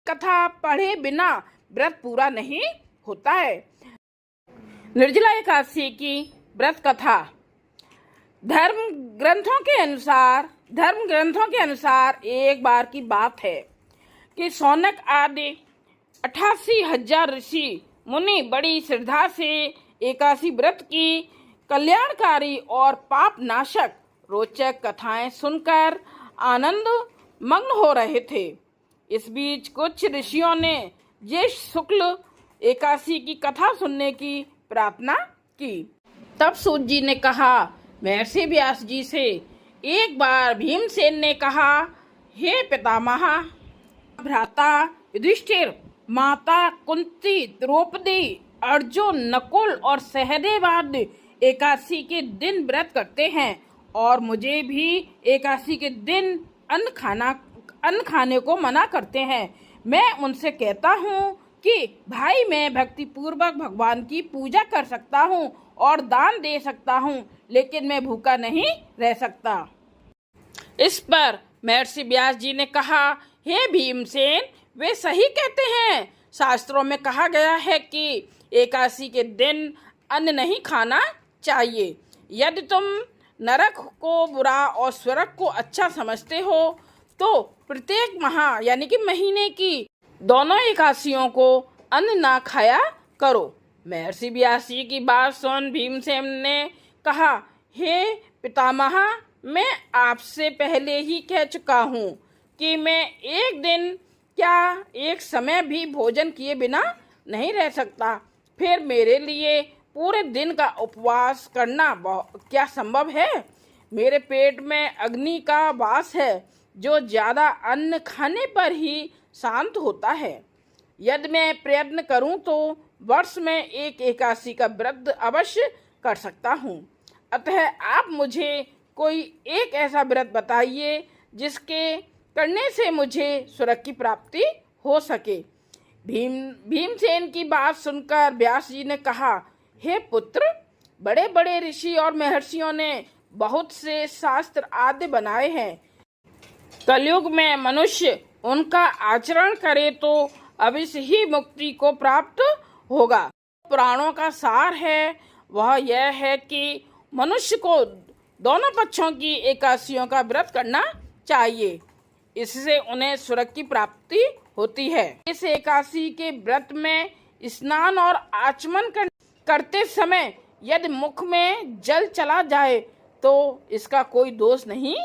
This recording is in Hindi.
कथा पढ़े बिना व्रत पूरा नहीं होता है। निर्जला एकादशी की व्रत कथा। धर्म ग्रंथों के अनुसार एक बार की बात है कि शौनक आदि 88,000 ऋषि मुनि बड़ी श्रद्धा से एकादशी व्रत की कल्याणकारी और पाप नाशक रोचक कथाएं सुनकर आनंद मग्न हो रहे थे। इस बीच कुछ ऋषियों ने ज्येष्ठ शुक्ल एकादशी की कथा सुनने की प्रार्थना की। तब सूत जी ने कहा, महर्षि व्यास जी से। एक बार भीमसेन ने कहा, हे पितामह, भ्राता युधिष्ठिर, माता कुंती, द्रौपदी, अर्जुन, नकुल और सहदेव आदि एकादशी के दिन व्रत करते हैं और मुझे भी एकादशी के दिन अन्न खाने को मना करते हैं। मैं उनसे कहता हूँ कि भाई, मैं भक्ति पूर्वक भगवान की पूजा कर सकता हूँ और दान दे सकता हूँ, लेकिन मैं भूखा नहीं रह सकता। इस पर महर्षि व्यास जी ने कहा, हे भीमसेन, वे सही कहते हैं। शास्त्रों में कहा गया है कि एकादशी के दिन अन्न नहीं खाना चाहिए। यदि तुम नरक को बुरा और स्वर्ग को अच्छा समझते हो तो प्रत्येक माह यानी कि महीने की दोनों एकादशियों को अन्न ना खाया करो। महर्षि व्यास जी की बात सुन भीमसेन ने कहा, हे पितामह, मैं आपसे पहले ही कह चुका हूँ कि मैं एक दिन क्या एक समय भी भोजन किए बिना नहीं रह सकता। फिर मेरे लिए पूरे दिन का उपवास करना क्या संभव है? मेरे पेट में अग्नि का वास है जो ज़्यादा अन्न खाने पर ही शांत होता है। यदि मैं प्रयत्न करूं तो वर्ष में एक एकादशी का व्रत अवश्य कर सकता हूं। अतः आप मुझे कोई एक ऐसा व्रत बताइए जिसके करने से मुझे स्वर्ग की प्राप्ति हो सके। भीमसेन की बात सुनकर व्यास जी ने कहा, हे पुत्र, बड़े बड़े ऋषि और महर्षियों ने बहुत से शास्त्र आदि बनाए हैं। कलयुग में मनुष्य उनका आचरण करे तो अवश्य ही मुक्ति को प्राप्त होगा। पुराणों का सार है वह यह है कि मनुष्य को दोनों पक्षों की एकादशियों का व्रत करना चाहिए। इससे उन्हें स्वर्ग की प्राप्ति होती है। इस एकादशी के व्रत में स्नान और आचमन करते समय यदि मुख में जल चला जाए तो इसका कोई दोष नहीं